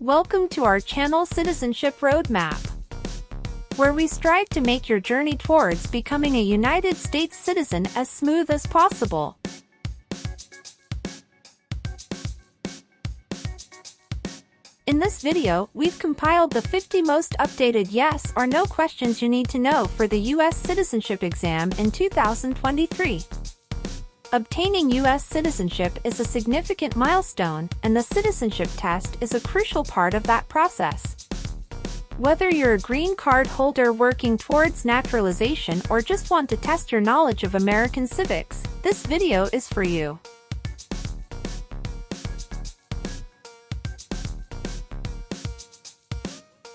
Welcome to our channel Citizenship Roadmap, where we strive to make your journey towards becoming a United States citizen as smooth as possible. In this video, we've compiled the 50 most updated yes or no questions you need to know for the U.S. citizenship exam in 2023. Obtaining U.S. citizenship is a significant milestone, and the citizenship test is a crucial part of that process. Whether you're a green card holder working towards naturalization or just want to test your knowledge of American civics, this video is for you.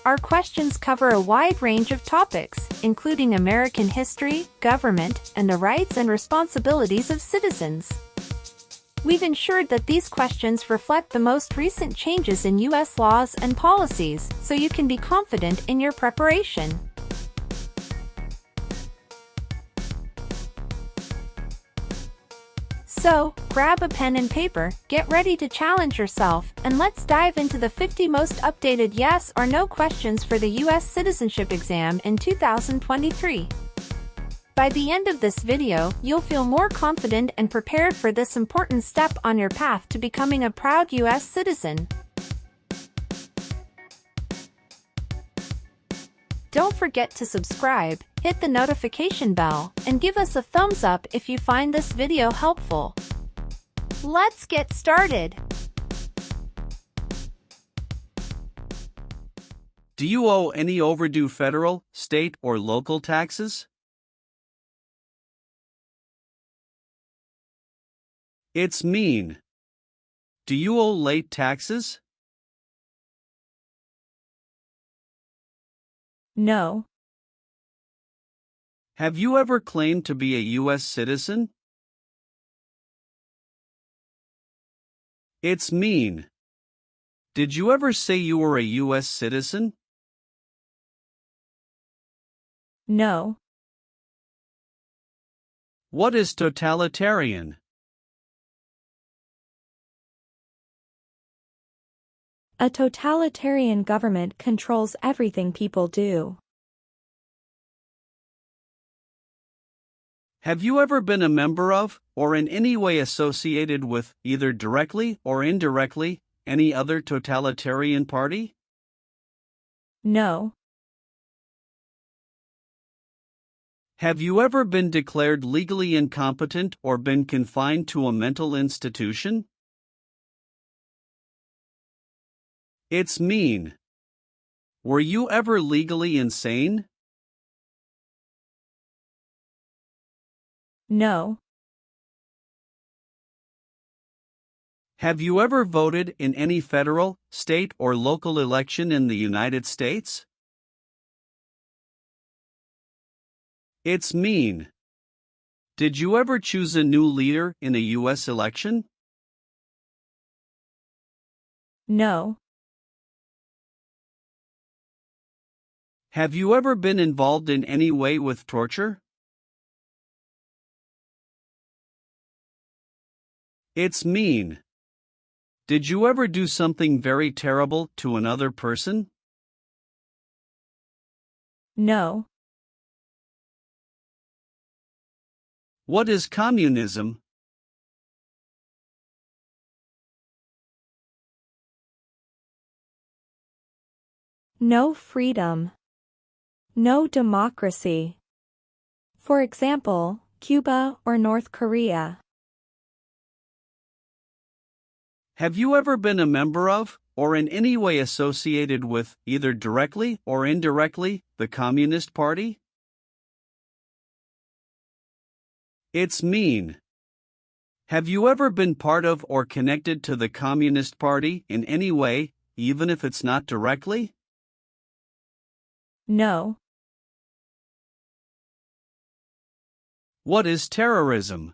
Our questions cover a wide range of topics, including American history, government, and the rights and responsibilities of citizens. We've ensured that these questions reflect the most recent changes in U.S. laws and policies, so you can be confident in your preparation. So, grab a pen and paper, get ready to challenge yourself, and let's dive into the 50 most updated yes or no questions for the U.S. citizenship exam in 2023. By the end of this video, you'll feel more confident and prepared for this important step on your path to becoming a proud U.S. citizen. Don't forget to subscribe, hit the notification bell, and give us a thumbs up if you find this video helpful. Let's get started! Do you owe any overdue federal, state, or local taxes? It's mean. Do you owe late taxes? No. Have you ever claimed to be a U.S. citizen? It's mean. Did you ever say you were a U.S. citizen? No. What is totalitarian? A totalitarian government controls everything people do. Have you ever been a member of, or in any way associated with, either directly or indirectly, any other totalitarian party? No. Have you ever been declared legally incompetent or been confined to a mental institution? It's mean. Were you ever legally insane? No. Have you ever voted in any federal, state, or local election in the United States? It's mean. Did you ever choose a new leader in a U.S. election? No. Have you ever been involved in any way with torture? It's mean. Did you ever do something very terrible to another person? No. What is communism? No freedom. No democracy. For example, Cuba or North Korea. Have you ever been a member of, or in any way associated with, either directly or indirectly, the Communist Party? It's mean. Have you ever been part of or connected to the Communist Party in any way, even if it's not directly? No. What is terrorism?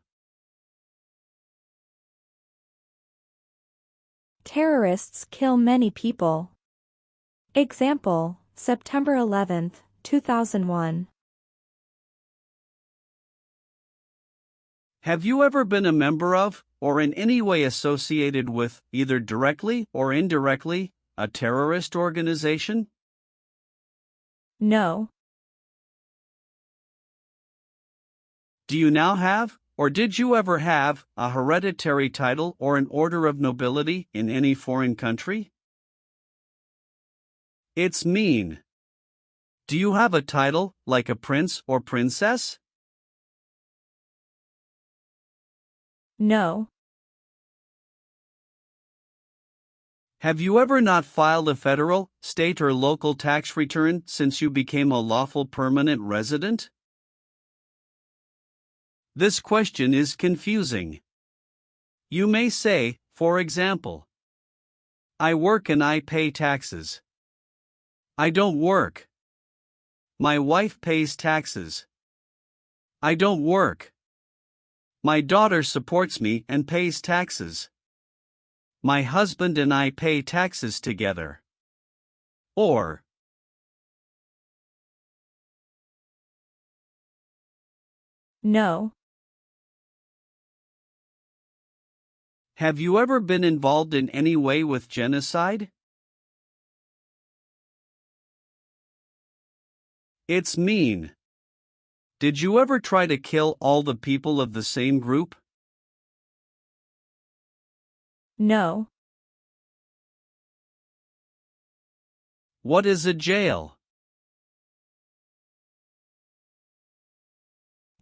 Terrorists kill many people. Example, September 11, 2001. Have you ever been a member of, or in any way associated with, either directly or indirectly, a terrorist organization? No. Do you now have, or did you ever have, a hereditary title or an order of nobility in any foreign country? It's mean. Do you have a title, like a prince or princess? No. Have you ever not filed a federal, state, or local tax return since you became a lawful permanent resident? This question is confusing. You may say, for example, I work and I pay taxes. I don't work. My wife pays taxes. I don't work. My daughter supports me and pays taxes. My husband and I pay taxes together. Or, No. have you ever been involved in any way with genocide? It's mean. Did you ever try to kill all the people of the same group? No. What is a jail?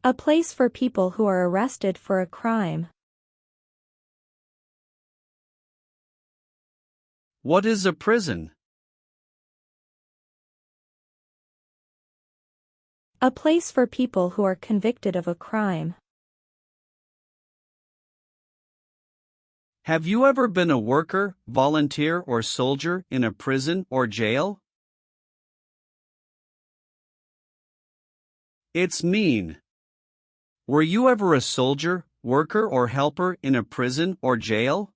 A place for people who are arrested for a crime. What is a prison? A place for people who are convicted of a crime. Have you ever been a worker, volunteer, or soldier in a prison or jail? It's mean. Were you ever a soldier, worker, or helper in a prison or jail?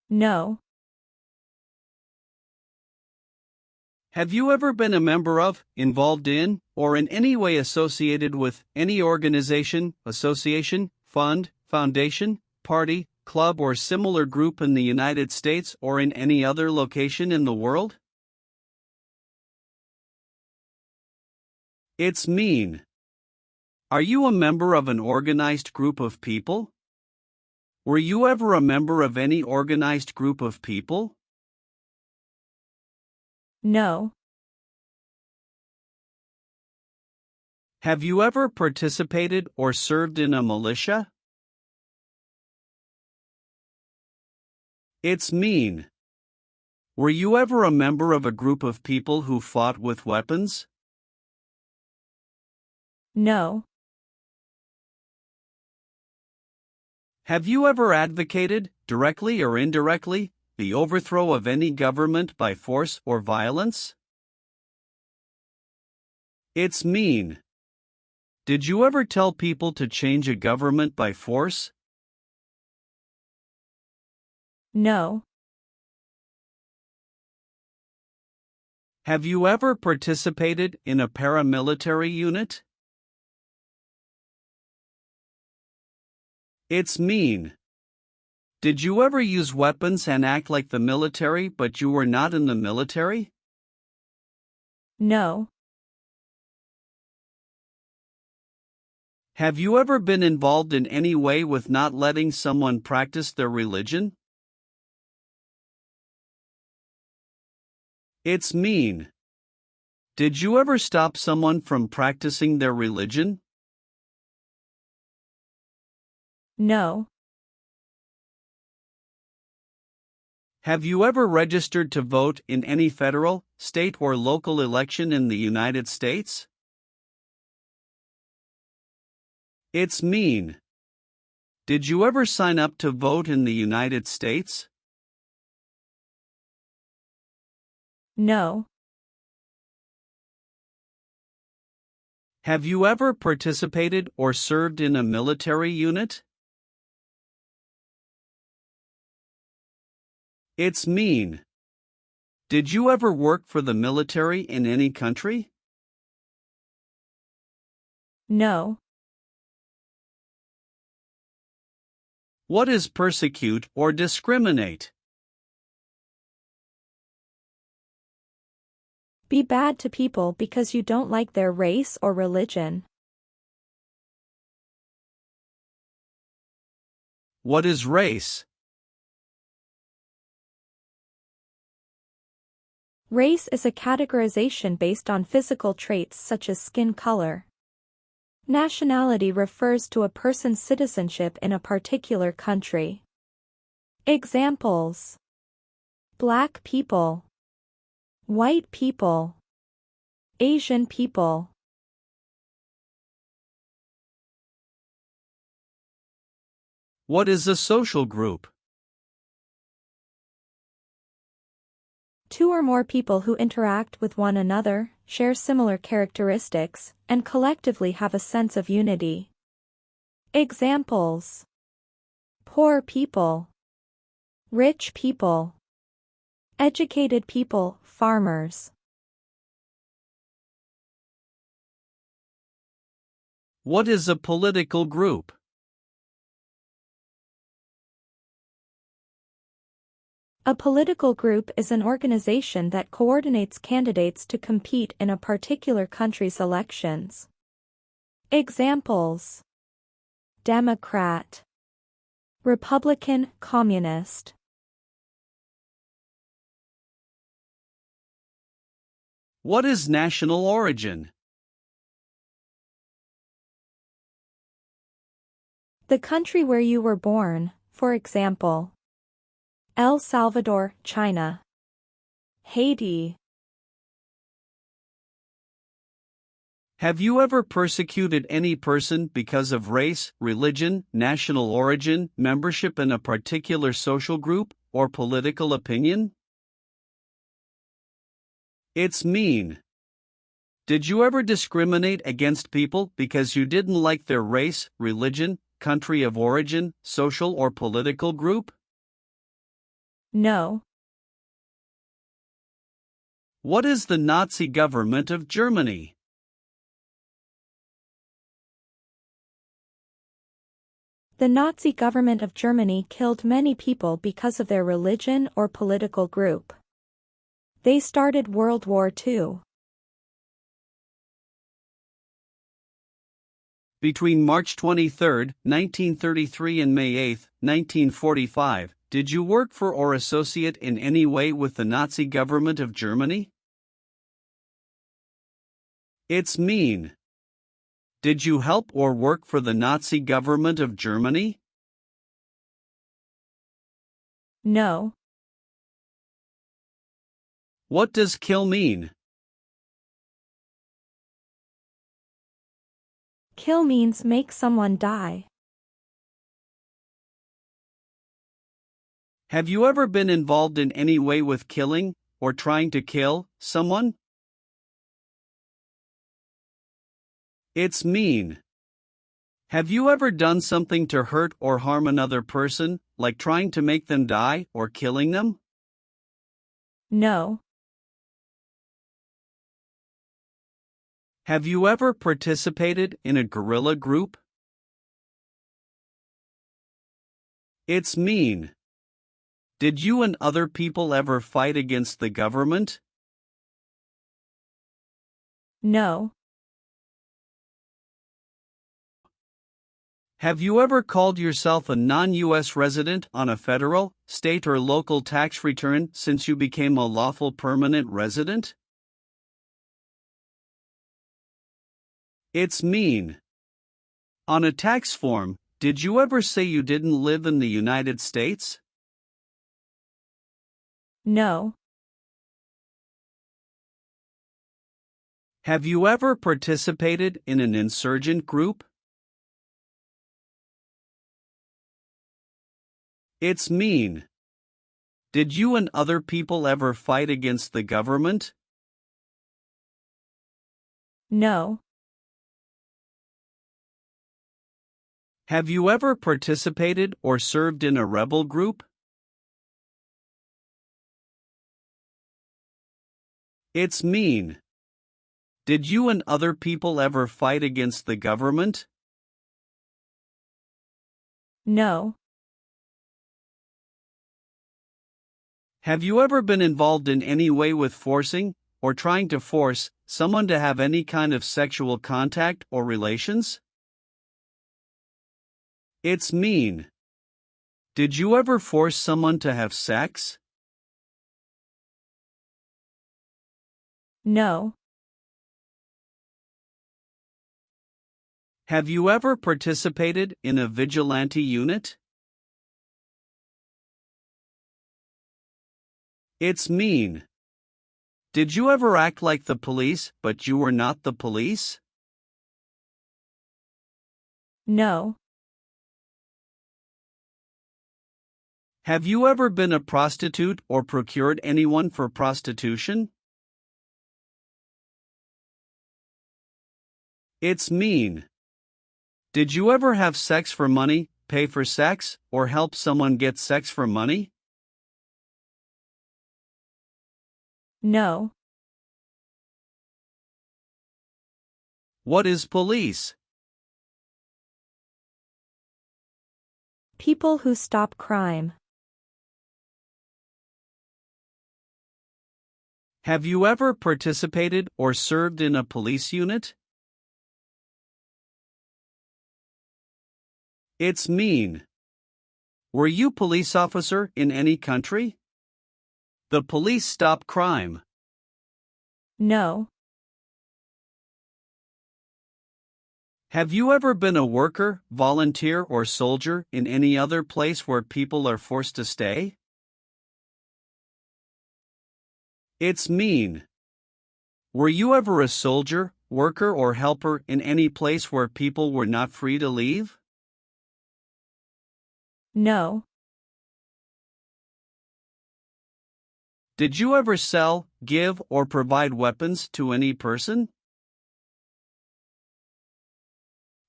No. Have you ever been a member of, involved in, or in any way associated with any organization, association, fund, foundation, party, club, or similar group in the United States or in any other location in the world? It's mean. Are you a member of an organized group of people? Were you ever a member of any organized group of people? No. Have you ever participated or served in a militia? It's mean. Were you ever a member of a group of people who fought with weapons? No. Have you ever advocated, directly or indirectly, the overthrow of any government by force or violence? It's mean. Did you ever tell people to change a government by force? No. Have you ever participated in a paramilitary unit? It's mean. Did you ever use weapons and act like the military but you were not in the military? No. Have you ever been involved in any way with not letting someone practice their religion? It's mean. Did you ever stop someone from practicing their religion? No. Have you ever registered to vote in any federal, state, or local election in the United States? It's mean. Did you ever sign up to vote in the United States? No. Have you ever participated or served in a military unit? It's mean. Did you ever work for the military in any country? No. What is persecute or discriminate? Be bad to people because you don't like their race or religion. What is race? Race is a categorization based on physical traits such as skin color. Nationality refers to a person's citizenship in a particular country. Examples: Black people, white people, Asian people. What is a social group? Two or more people who interact with one another, share similar characteristics, and collectively have a sense of unity. Examples: poor people, rich people, educated people, farmers. What is a political group? A political group is an organization that coordinates candidates to compete in a particular country's elections. Examples: Democrat, Republican, Communist. What is national origin? The country where you were born, for example, El Salvador, China, Haiti. Have you ever persecuted any person because of race, religion, national origin, membership in a particular social group, or political opinion? It's mean. Did you ever discriminate against people because you didn't like their race, religion, country of origin, social or political group? No. What is the Nazi government of Germany? The Nazi government of Germany killed many people because of their religion or political group. They started World War II. Between March 23, 1933 and May 8, 1945, did you work for or associate in any way with the Nazi government of Germany? It's mean. Did you help or work for the Nazi government of Germany? No. What does kill mean? Kill means make someone die. Have you ever been involved in any way with killing, or trying to kill, someone? It's mean. Have you ever done something to hurt or harm another person, like trying to make them die or killing them? No. Have you ever participated in a guerrilla group? It's mean. Did you and other people ever fight against the government? No. Have you ever called yourself a non-US resident on a federal, state or local tax return since you became a lawful permanent resident? It's mean. On a tax form, did you ever say you didn't live in the United States? No. Have you ever participated in an insurgent group? It's mean. Did you and other people ever fight against the government? No. Have you ever participated or served in a rebel group? It's mean. Did you and other people ever fight against the government? No. Have you ever been involved in any way with forcing, or trying to force someone to have any kind of sexual contact or relations? It's mean. Did you ever force someone to have sex? No. Have you ever participated in a vigilante unit? It's mean. Did you ever act like the police but you were not the police? No. Have you ever been a prostitute or procured anyone for prostitution? It's mean. Did you ever have sex for money, pay for sex, or help someone get sex for money? No. What is police? People who stop crime. Have you ever participated or served in a police unit? It's mean. Were you police officer in any country? The police stop crime. No. Have you ever been a worker, volunteer, or soldier in any other place where people are forced to stay? It's mean. Were you ever a soldier, worker, or helper in any place where people were not free to leave? No. Did you ever sell, give, or provide weapons to any person?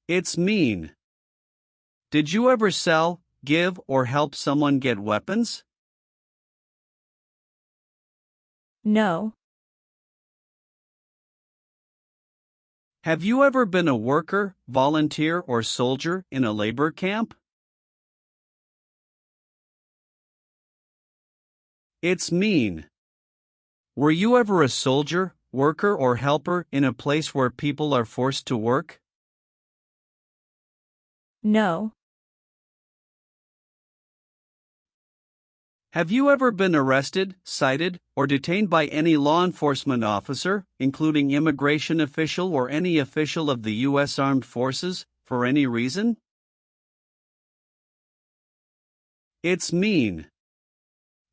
It's mean. Did you ever sell, give, or help someone get weapons? No. Have you ever been a worker, volunteer, or soldier in a labor camp? It's mean. Were you ever a soldier, worker, or helper in a place where people are forced to work? No. Have you ever been arrested, cited, or detained by any law enforcement officer, including immigration official or any official of the U.S. Armed Forces, for any reason? It's mean.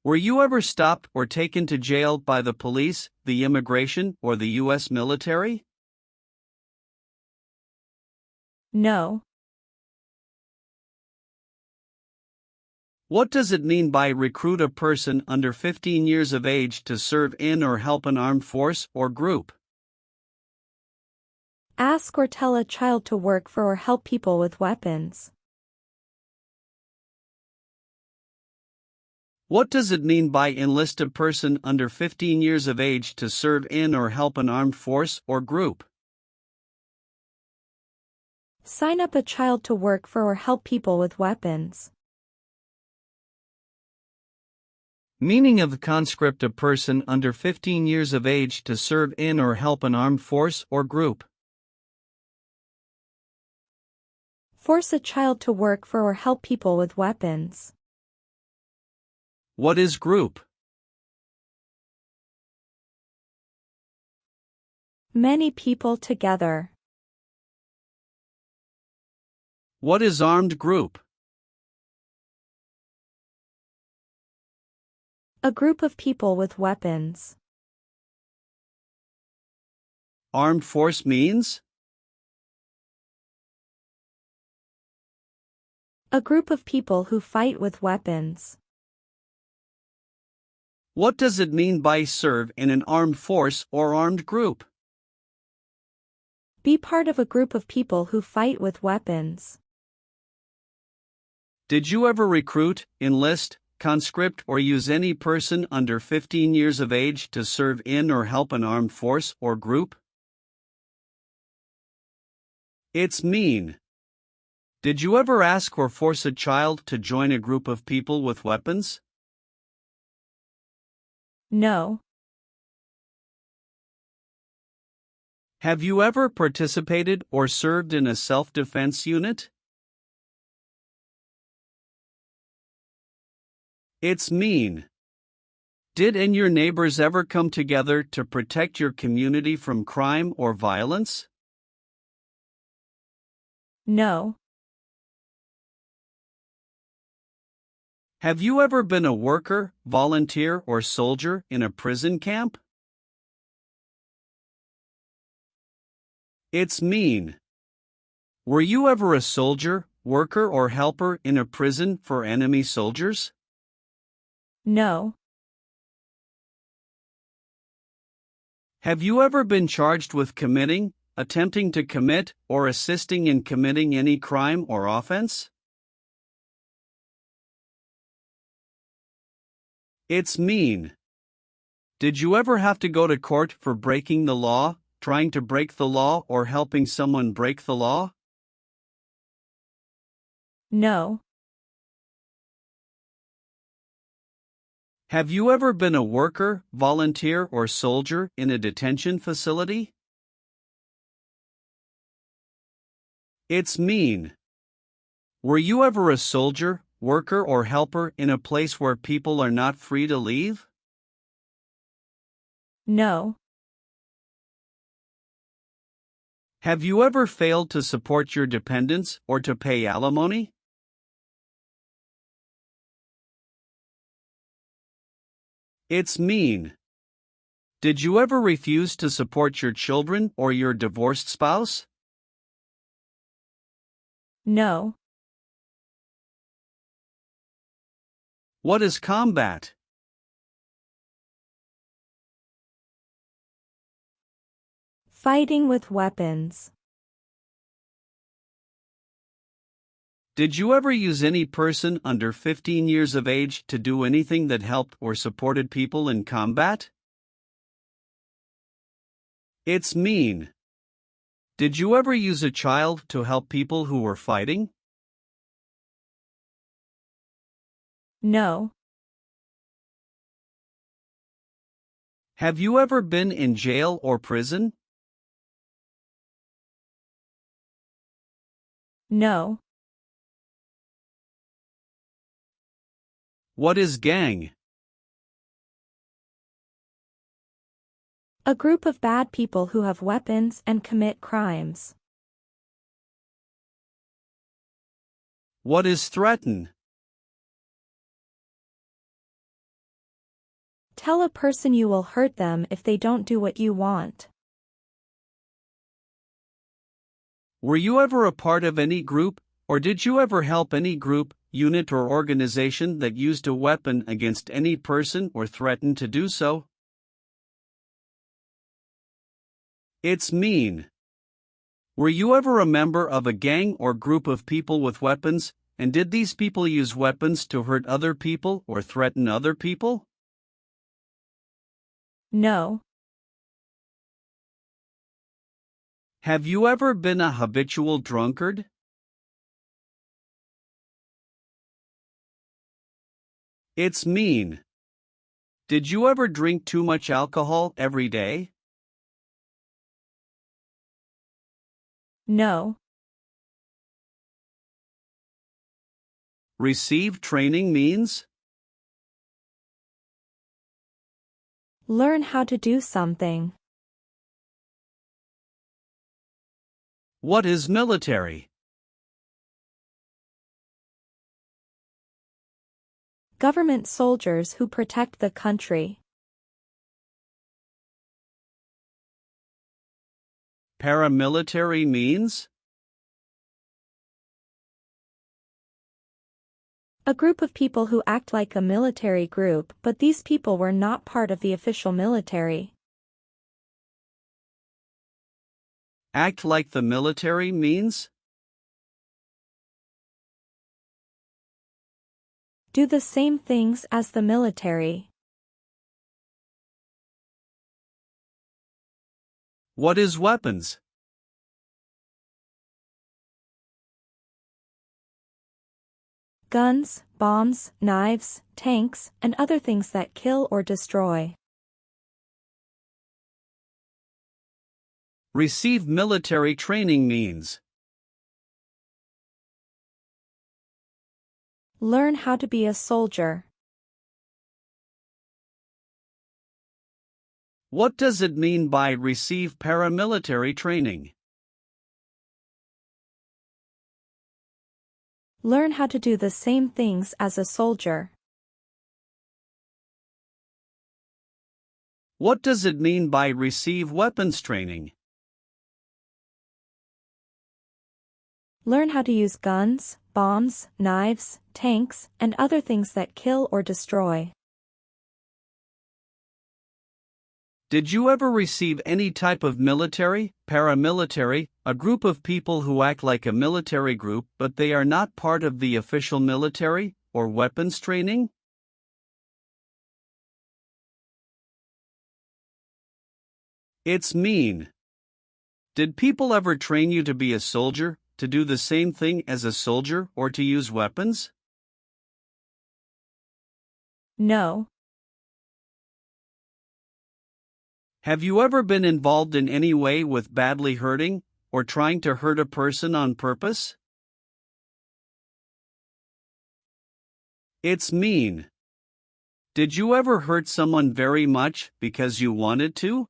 Were you ever stopped or taken to jail by the police, the immigration, or the U.S. military? No. What does it mean by recruit a person under 15 years of age to serve in or help an armed force or group? Ask or tell a child to work for or help people with weapons. What does it mean by enlist a person under 15 years of age to serve in or help an armed force or group? Sign up a child to work for or help people with weapons. Meaning of the conscript: a person under 15 years of age to serve in or help an armed force or group. Force a child to work for or help people with weapons. What is group? Many people together. What is armed group? A group of people with weapons. Armed force means? A group of people who fight with weapons. What does it mean by serve in an armed force or armed group? Be part of a group of people who fight with weapons. Did you ever recruit, enlist, conscript, or use any person under 15 years of age to serve in or help an armed force or group? It's mean. Did you ever ask or force a child to join a group of people with weapons? No. Have you ever participated or served in a self-defense unit? It's mean. Did and your neighbors ever come together to protect your community from crime or violence? No. Have you ever been a worker, volunteer, or soldier in a prison camp? It's mean. Were you ever a soldier, worker, or helper in a prison for enemy soldiers? No. Have you ever been charged with committing, attempting to commit, or assisting in committing any crime or offense? It's mean. Did you ever have to go to court for breaking the law, trying to break the law, or helping someone break the law? No. Have you ever been a worker, volunteer, or soldier in a detention facility? It's mean. Were you ever a soldier, worker, or helper in a place where people are not free to leave? No. Have you ever failed to support your dependents or to pay alimony? It's mean. Did you ever refuse to support your children or your divorced spouse? No. What is combat? Fighting with weapons. Did you ever use any person under 15 years of age to do anything that helped or supported people in combat? It's mean. Did you ever use a child to help people who were fighting? No. Have you ever been in jail or prison? No. What is gang? A group of bad people who have weapons and commit crimes. What is threaten? Tell a person you will hurt them if they don't do what you want. Were you ever a part of any group, or did you ever help any group, unit, or organization that used a weapon against any person or threatened to do so? It's mean. Were you ever a member of a gang or group of people with weapons, and did these people use weapons to hurt other people or threaten other people? No. Have you ever been a habitual drunkard? It's mean. Did you ever drink too much alcohol every day? No. Receive training means? Learn how to do something. What is military? Government soldiers who protect the country. Paramilitary means? A group of people who act like a military group, but these people were not part of the official military. Act like the military means? Do the same things as the military. What is weapons? Guns, bombs, knives, tanks, and other things that kill or destroy. Receive military training means. Learn how to be a soldier. What does it mean by receive paramilitary training? Learn how to do the same things as a soldier. What does it mean by receive weapons training? Learn how to use guns, bombs, knives, tanks, and other things that kill or destroy. Did you ever receive any type of military, paramilitary, a group of people who act like a military group but they are not part of the official military, or weapons training? It's mean. Did people ever train you to be a soldier, to do the same thing as a soldier, or to use weapons? No. Have you ever been involved in any way with badly hurting, or trying to hurt a person on purpose? It's mean. Did you ever hurt someone very much because you wanted to?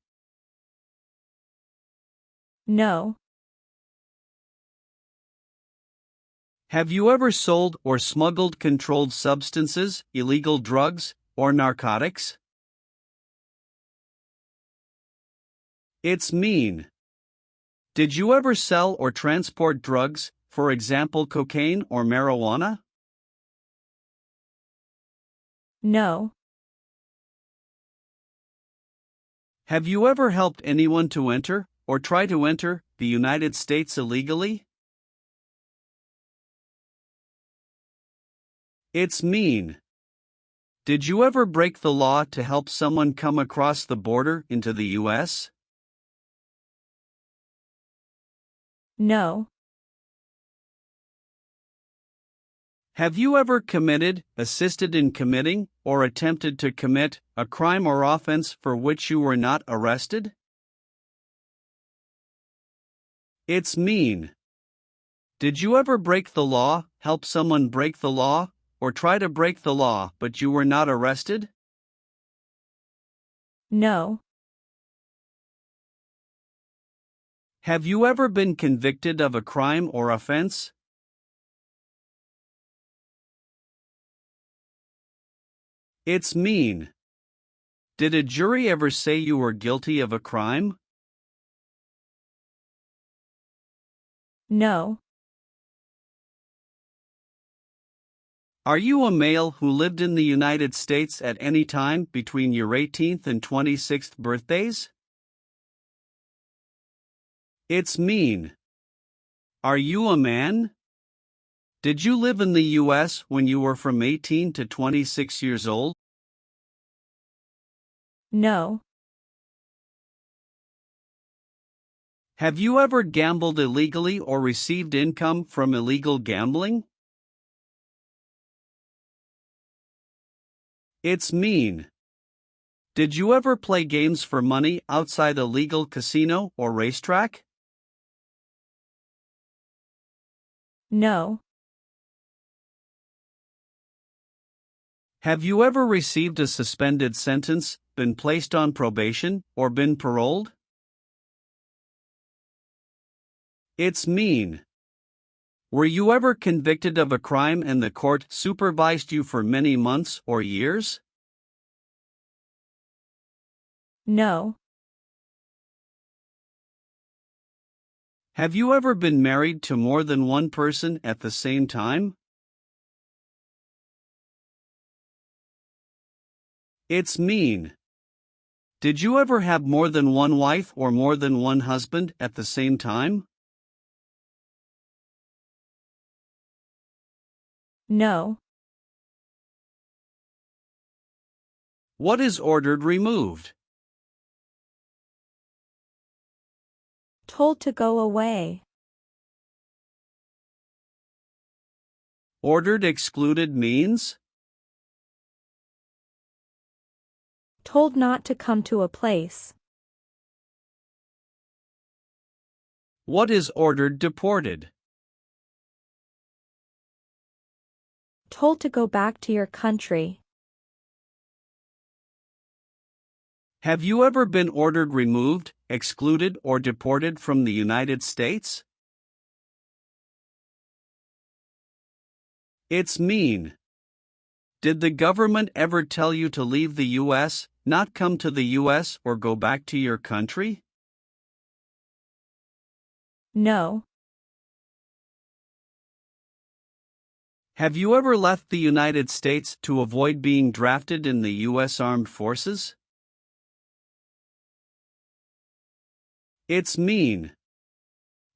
No. Have you ever sold or smuggled controlled substances, illegal drugs, or narcotics? It's mean. Did you ever sell or transport drugs, for example cocaine or marijuana? No. Have you ever helped anyone to enter, or try to enter, the United States illegally? It's mean. Did you ever break the law to help someone come across the border into the U.S.? No. Have you ever committed, assisted in committing, or attempted to commit, a crime or offense for which you were not arrested? It's mean. Did you ever break the law, help someone break the law, or try to break the law but you were not arrested? No. Have you ever been convicted of a crime or offense? It's mean. Did a jury ever say you were guilty of a crime? No. Are you a male who lived in the United States at any time between your 18th and 26th birthdays? It's mean. Are you a man? Did you live in the U.S. when you were from 18 to 26 years old? No. Have you ever gambled illegally or received income from illegal gambling? It's mean. Did you ever play games for money outside a legal casino or racetrack? No. Have you ever received a suspended sentence, been placed on probation, or been paroled? It's mean. Were you ever convicted of a crime and the court supervised you for many months or years? No. Have you ever been married to more than one person at the same time? It's mean. Did you ever have more than one wife or more than one husband at the same time? No. What is ordered removed? Told to go away. Ordered excluded means? Told not to come to a place. What is ordered deported? Told to go back to your country. Have you ever been ordered removed, excluded, or deported from the United States? It's mean. Did the government ever tell you to leave the U.S., not come to the U.S., or go back to your country? No. Have you ever left the United States to avoid being drafted in the U.S. Armed Forces? It's mean.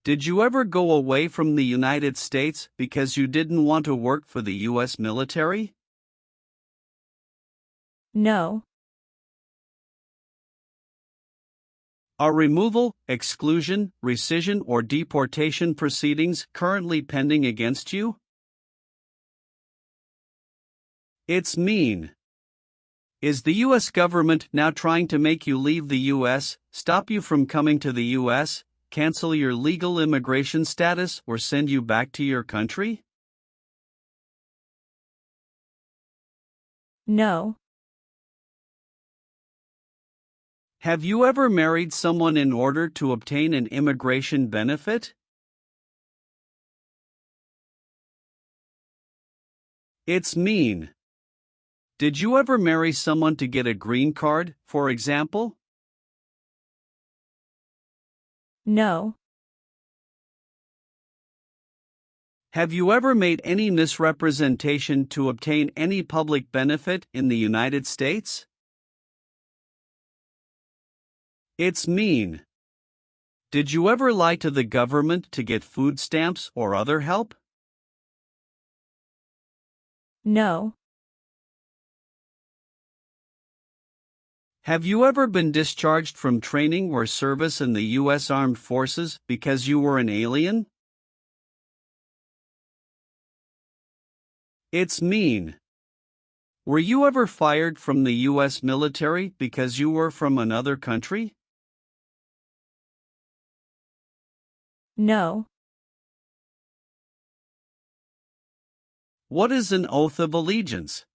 Did you ever go away from the United States because you didn't want to work for the U.S. military? No. Are removal, exclusion, rescission, or deportation proceedings currently pending against you? It's mean. Is the U.S. government now trying to make you leave the U.S., stop you from coming to the U.S., cancel your legal immigration status, or send you back to your country? No. Have you ever married someone in order to obtain an immigration benefit? It's mean. Did you ever marry someone to get a green card, for example? No. Have you ever made any misrepresentation to obtain any public benefit in the United States? It's mean. Did you ever lie to the government to get food stamps or other help? No. Have you ever been discharged from training or service in the U.S. Armed Forces because you were an alien? It's mean. Were you ever fired from the U.S. military because you were from another country? No. What is an oath of allegiance?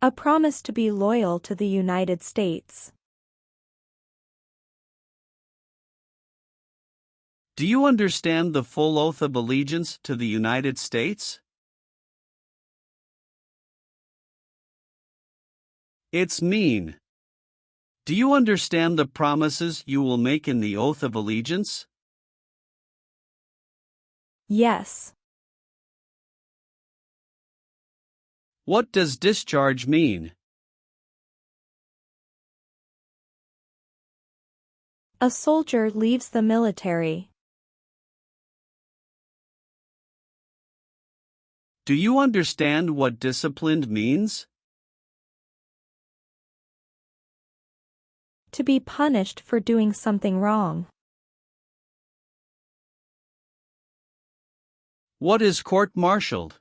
A promise to be loyal to the United States. Do you understand the full oath of allegiance to the United States? It's mean. Do you understand the promises you will make in the oath of allegiance? Yes. What does discharge mean? A soldier leaves the military. Do you understand what disciplined means? To be punished for doing something wrong. What is court-martialed?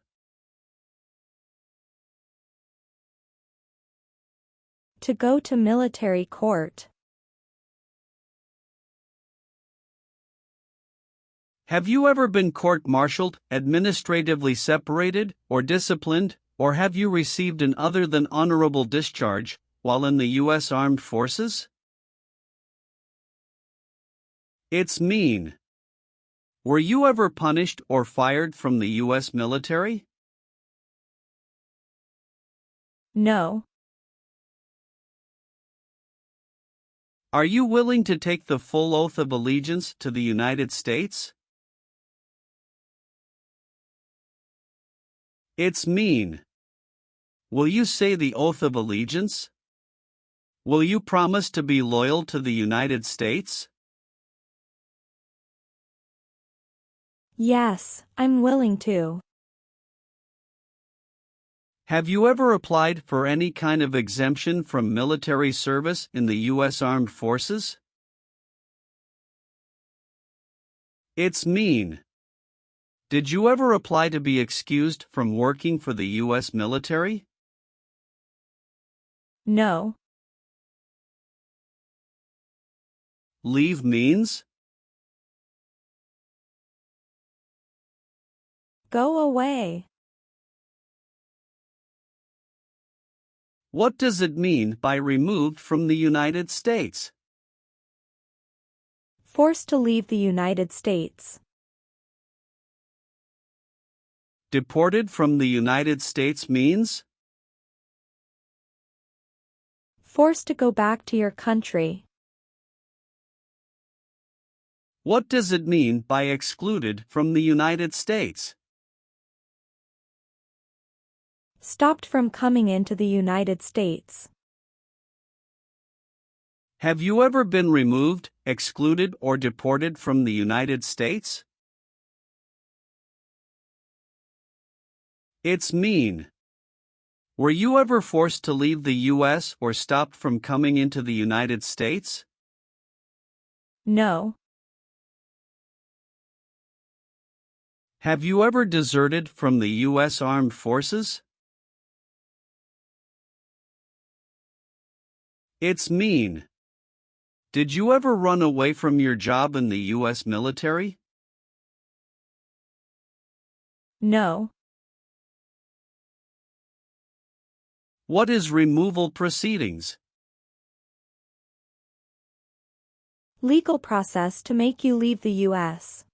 To go to military court. Have you ever been court-martialed, administratively separated, or disciplined, or have you received an other than honorable discharge while in the U.S. Armed Forces? It's mean. Were you ever punished or fired from the U.S. military? No. Are you willing to take the full oath of allegiance to the United States? It's mean. Will you say the oath of allegiance? Will you promise to be loyal to the United States? Yes, I'm willing to. Have you ever applied for any kind of exemption from military service in the U.S. Armed Forces? It's mean. Did you ever apply to be excused from working for the U.S. military? No. leave means? Go away. What does it mean by removed from the United States? Forced to leave the United States. Deported from the United States means? Forced to go back to your country. What does it mean by excluded from the United States? Stopped from coming into the United States. Have you ever been removed, excluded, or deported from the United States? It's mean. Were you ever forced to leave the U.S. or stopped from coming into the United States? No. Have you ever deserted from the U.S. Armed Forces? It's mean. Did you ever run away from your job in the U.S. military? No. What is removal proceedings? Legal process to make you leave the U.S.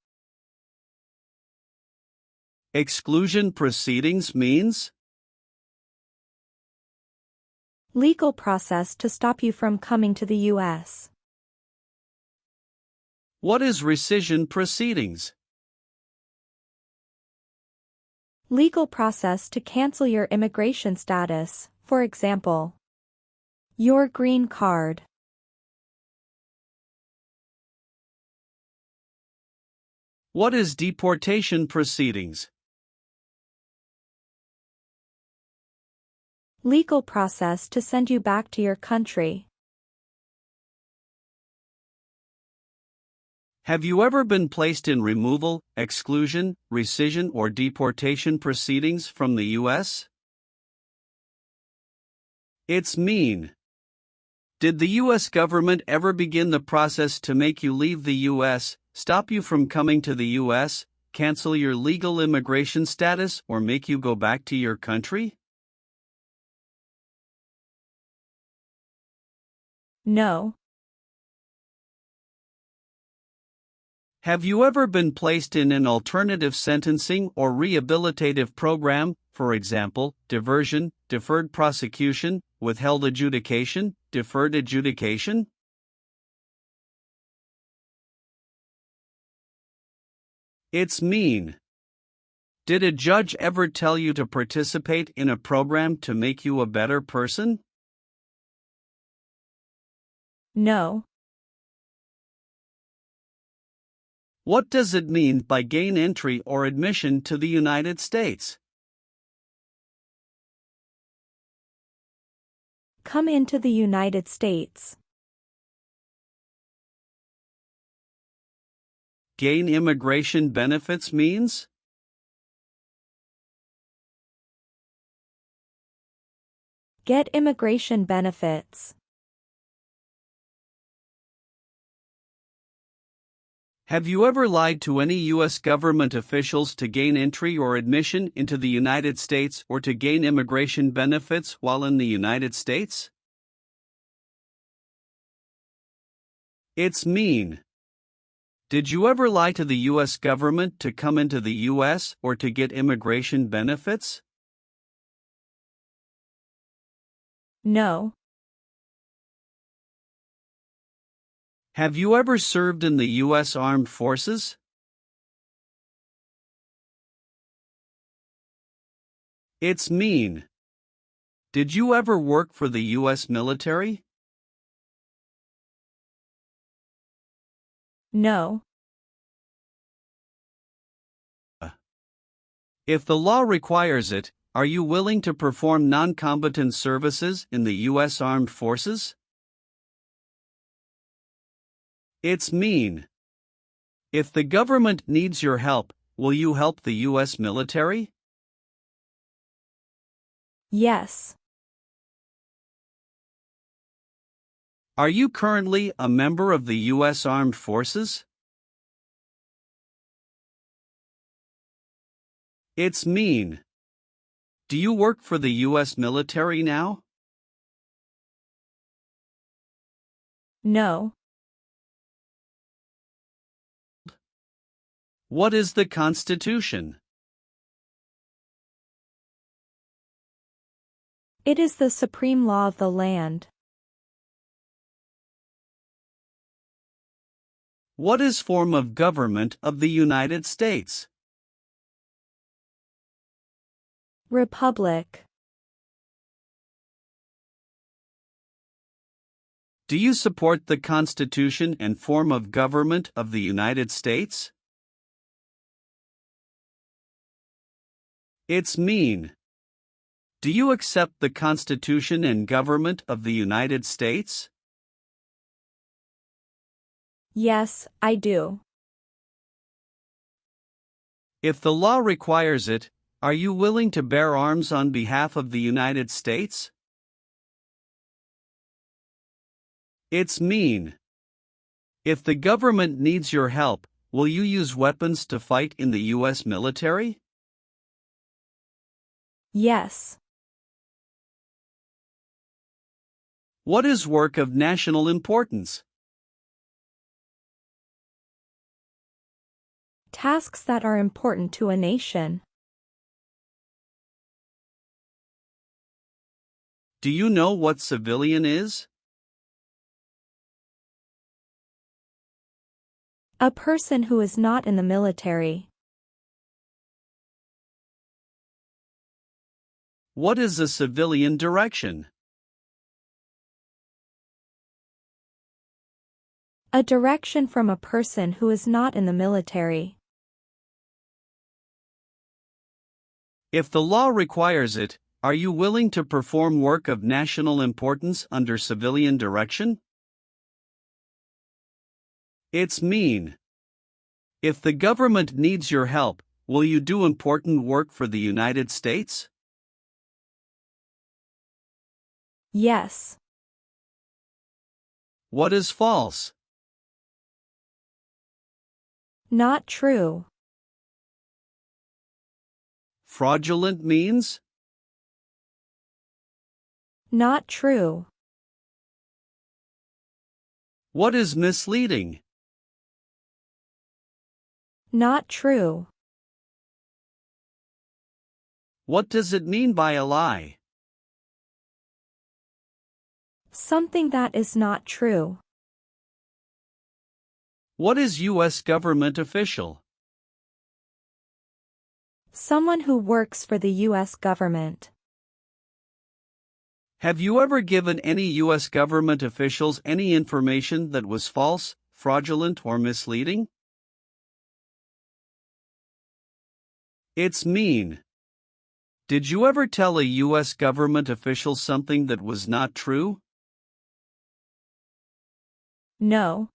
Exclusion proceedings means? Legal process to stop you from coming to the U.S. What is rescission proceedings? Legal process to cancel your immigration status, for example, your green card. What is deportation proceedings? Legal process to send you back to your country. Have you ever been placed in removal, exclusion, rescission, or deportation proceedings from the U.S.? It's mean. Did the U.S. government ever begin the process to make you leave the U.S., stop you from coming to the U.S., cancel your legal immigration status, or make you go back to your country? No. Have you ever been placed in an alternative sentencing or rehabilitative program, for example, diversion, deferred prosecution, withheld adjudication, deferred adjudication? It's mean. Did a judge ever tell you to participate in a program to make you a better person? No. What does it mean by gain entry or admission to the United States? Come into the United States. Gain immigration benefits means? Get immigration benefits. Have you ever lied to any U.S. government officials to gain entry or admission into the United States or to gain immigration benefits while in the United States? It's mean. Did you ever lie to the U.S. government to come into the U.S. or to get immigration benefits? No. Have you ever served in the U.S. Armed Forces? It's mean. Did you ever work for the U.S. military? No. If the law requires it, are you willing to perform non-combatant services in the U.S. Armed Forces? It's mean. If the government needs your help, will you help the U.S. military? Yes. Are you currently a member of the U.S. Armed Forces? It's mean. Do you work for the U.S. military now? No. What is the Constitution? It is the supreme law of the land. What is form of government of the United States? Republic. Do you support the Constitution and form of government of the United States? It's mean. Do you accept the Constitution and government of the United States? Yes, I do. If the law requires it, are you willing to bear arms on behalf of the United States? It's mean. If the government needs your help, will you use weapons to fight in the U.S. military? Yes. What is work of national importance? Tasks that are important to a nation. Do you know what civilian is? A person who is not in the military. What is a civilian direction? A direction from a person who is not in the military. If the law requires it, are you willing to perform work of national importance under civilian direction? It's mean. If the government needs your help, will you do important work for the United States? Yes. What is false? Not true. Fraudulent means? Not true. What is misleading? Not true. What does it mean by a lie? Something that is not true. What is U.S. government official? Someone who works for the U.S. government. Have you ever given any U.S. government officials any information that was false, fraudulent, or misleading? It's mean. Did you ever tell a U.S. government official something that was not true? No.